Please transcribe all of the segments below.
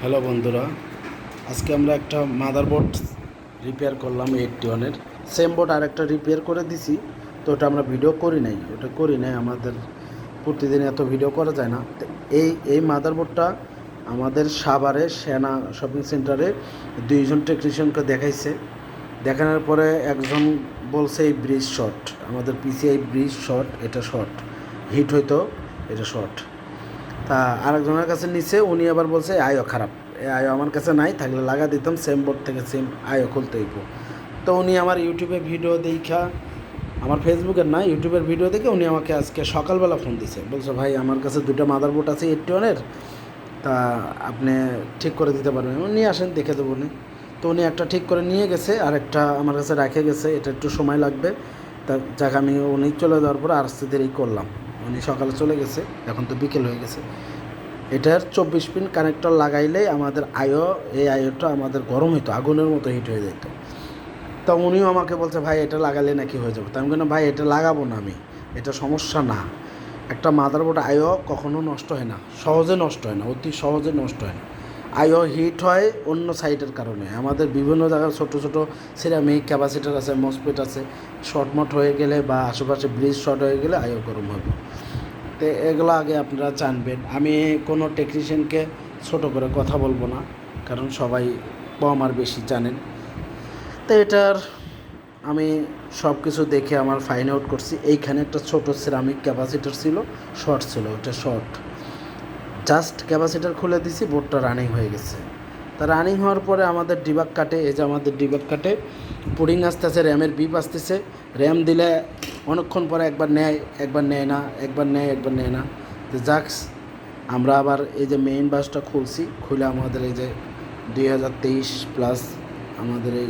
Hello বন্ধুরা, আজকে আমরা একটা মাদারবোর্ড রিপেয়ার করলাম 81-এর। সেম বোর্ড আর একটা রিপেয়ার করে দিছি, তো ওটা আমরা ভিডিও করি নাই। আমাদের প্রতিদিন এত ভিডিও করা যায় না। তো এই মাদারবোর্ডটা আমাদের সাভারে সেনা শপিং সেন্টারে 2জন টেকনিশিয়ানকে দেখানোর পরে একজন বলছে এই ব্রিজ শর্ট, আমাদের পিসিআই ব্রিজ শর্ট, এটা শর্ট হিট হইতো, এটা শর্ট। তা আরেকজনের কাছে নিচে, উনি আবার বলছে আয়ও খারাপ, আয়ও আমার কাছে নাই, থাকলে লাগা দিতাম, সেম বোর্ড থেকে সেম আয়ও খুলতে হইব। তো উনি আমার ইউটিউবে ভিডিও দেখা, আমার ফেসবুকের না, ইউটিউবের ভিডিও দেখে উনি আমাকে আজকে সকালবেলা ফোন দিছে, বলছে ভাই আমার কাছে 2টা মাদারবোর্ড আছে 81-এর, তা আপনি ঠিক করে দিতে পারবেন, নিয়ে আসেন দেখে দেবো উনি। তো উনি একটা ঠিক করে নিয়ে গেছে, আর একটা আমার কাছে রেখে গেছে, এটা একটু সময় লাগবে। তা যাক, আমি উনি চলে যাওয়ার পর আস্তে দেরি করলাম। উনি সকালে চলে গেছে, এখন তো বিকেল হয়ে গেছে। এটার 24 পিন কানেক্টর লাগাইলেই আমাদের এই আয়োটা আমাদের গরম হইতো, আগুনের মতো হিট হয়ে যেত। তো উনিও আমাকে বলছে ভাই এটা লাগালে নাকি হয়ে যাবে। তো আমি কেন ভাই এটা লাগাবো না, আমি এটা সমস্যা না। একটা মাদারবোর্ড কখনো নষ্ট হয় না, সহজে নষ্ট হয় না, অতি সহজে নষ্ট হয় না। হিট হয় অন্য সাইডের কারণে। আমাদের বিভিন্ন জায়গায় ছোটো ছোটো সিরামিক ক্যাপাসিটার আছে, মসপেট আছে, শর্টমট হয়ে গেলে বা আশেপাশে ব্রিজ শর্ট হয়ে গেলে গরম হবে। তো এগুলো আগে আপনারা জানবেন। আমি কোনো টেকনিশিয়ানকে ছোট করে কথা বলবো না, কারণ সবাই কম আর বেশি জানেন। তো এটার আমি সব কিছু দেখে আমার ফাইন আউট করছি। এইখানে একটা ছোট সিরামিক ক্যাপাসিটার ছিল, শর্ট ছিল, ওটা শর্ট। জাস্ট ক্যাপাসিটার খুলে দিছি, বোর্ডটা রানিং হয়ে গেছে। তা রানিং হওয়ার পরে আমাদের ডিবাগ কাটে, এই যে আমাদের ডিবাগ কাটে পুডিং আসতেছে, র্যামের বিপ আসতেছে। র্যাম দিলে অনেকক্ষণ পরে একবার নেয়, একবার নেয় না, একবার নেয়, একবার নেয় না। তো জাক্স আমরা আবার এই যে মেইন বাসটা খুলে আমাদের এই যে 2023 প্লাস আমাদের এই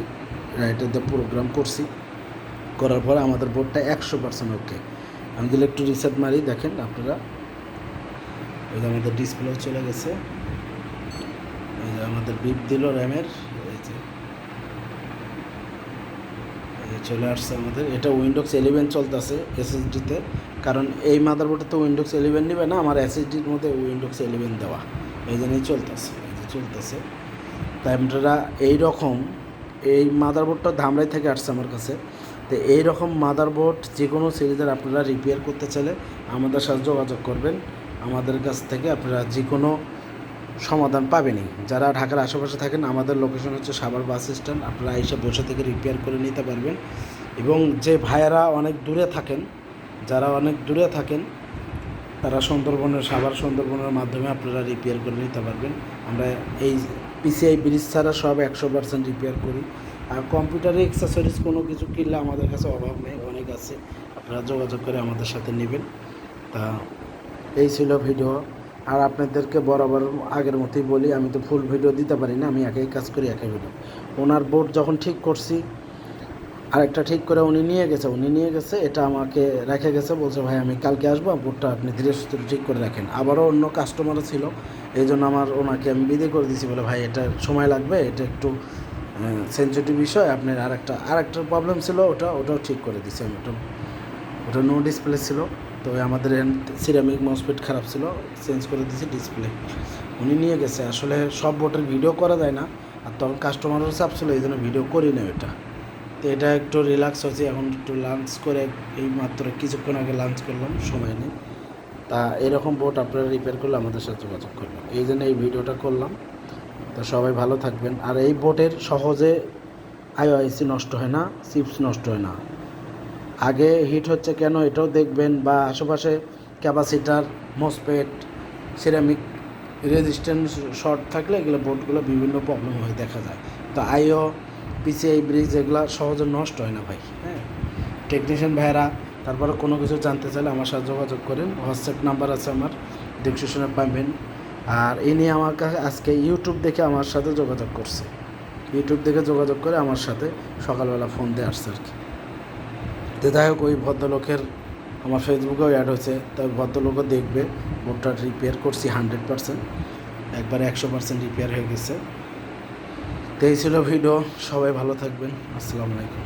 রাইটারতে প্রোগ্রাম করার পরে আমাদের বোর্ডটা 100% ওকে। আমি দিলে একটু রিসেট মারি, দেখেন আপনারা, এই যে আমাদের ডিসপ্লেও চলে গেছে, এই যে আমাদের বিপ দিল র্যামের, এই যে চলে আসছে আমাদের। এটা উইন্ডোজ 11 চলতেছে এসএসডিতে, কারণ এই মাদারবোর্ডে তো উইন্ডোজ 11 নেবে না, আমার এসএসডির মধ্যে উইন্ডোজ 11 দেওয়া, এই জন্যই চলতেছে। তাই আপনারা এইরকম এই মাদারবোর্ডটা ধামরাই থেকে আসছে আমার কাছে। তো এইরকম মাদারবোর্ড যে কোনো সিরিজের আপনারা রিপেয়ার করতে চাইলে আমাদের সাথে যোগাযোগ করবেন। আমাদের কাছ থেকে আপনারা যে কোনো সমাধান পাবেনই। যারা ঢাকার আশেপাশে থাকেন, আমাদের লোকেশন হচ্ছে সাভার বাস স্ট্যান্ড, আপনারা এসে বসে থেকে রিপেয়ার করে নিতে পারবেন। এবং যে ভাইয়েরা অনেক দূরে থাকেন, যারা অনেক দূরে থাকেন, তারা সাভার সুন্দরবনের মাধ্যমে আপনারা রিপেয়ার করে নিতে পারবেন। আমরা এই পিসিআই ব্রিজ ছাড়া সব 100% রিপেয়ার করি। আর কম্পিউটারে অ্যাক্সেসরিজ কোনো কিছু কিনলে আমাদের কাছে অভাব নেই, অনেক আছে, আপনারা যোগাযোগ করে আমাদের সাথে নেবেন। তা এই ছিল ভিডিও। আর আপনাদেরকে বরাবর আগের মতোই বলি, আমি তো ফুল ভিডিও দিতে পারি না, আমি একাই কাজ করি, একাই ভিডিও। ওনার বোর্ড যখন ঠিক করছি, আরেকটা ঠিক করে উনি নিয়ে গেছে, এটা আমাকে রেখে গেছে, বলছে ভাই আমি কালকে আসবো, বোর্ডটা আপনি ধীরে সুস্থে ঠিক করে রাখেন। আবারও অন্য কাস্টমারও ছিল, এই জন্য ওনাকে আমি বিদায় করে দিয়েছি, বলে ভাই এটা সময় লাগবে, এটা একটু সেনসিটিভ বিষয়, আপনার আরেকটা প্রবলেম ছিল, ওটাও ঠিক করে দিয়েছি আমি। ওটা নো ডিসপ্লে ছিল, তো আমাদের সিরামিক মসফেট খারাপ ছিল, চেঞ্জ করে দিয়েছি ডিসপ্লে। উনি নিয়ে গেছে। আসলে সব বোর্ডের ভিডিও করা যায় না, আর তখন কাস্টমারেরও চাপ ছিল, এই জন্য ভিডিও করি না ওটা। তো এটা একটু রিল্যাক্স হয়েছে, এখন একটু লাঞ্চ করে, এই মাত্র কিছুক্ষণ আগে লাঞ্চ করলাম, সময় নেই। তা এরকম বোর্ড আপনারা রিপেয়ার করলে আমাদের সাথে যোগাযোগ করবেন, এই জন্য এই ভিডিওটা করলাম। তো সবাই ভালো থাকবেন। আর এই বোর্ডের সহজে আইওআইসি নষ্ট হয় না, চিপস নষ্ট হয় না। আগে হিট হচ্ছে কেন এটাও দেখবেন, বা আশেপাশে capacitor, MOSFET, ceramic resistance short থাকলে এগুলো বোর্ডগুলো বিভিন্ন প্রবলেম হয়ে দেখা যায়। তো পিসিআই ব্রিজ এগুলো সহজে নষ্ট হয় না ভাই। হ্যাঁ, টেকনিশিয়ান ভাইয়েরা তারপরে কোনো কিছু জানতে চাইলে আমার সাথে যোগাযোগ করেন, হোয়াটসঅ্যাপ নাম্বার আছে আমার, ডিসক্রিপশনে পাবেন। আর ইনি আমার কাছে আজকে ইউটিউব দেখে আমার সাথে যোগাযোগ করছে, ইউটিউব দেখে যোগাযোগ করে আমার সাথে সকালবেলা ফোন দিয়ে আসছে আর কি। তো যাই হোক, ওই ভদ্রলোকের আমার ফেসবুকেও অ্যাড হয়েছে, তাই ভদ্রলোকও দেখবে। বোর্ডটা রিপেয়ার করছি 100%, একবারে 100% রিপেয়ার হয়ে গেছে। তো এই ছিল ভিডিও, সবাই ভালো থাকবেন, আসসালামু আলাইকুম।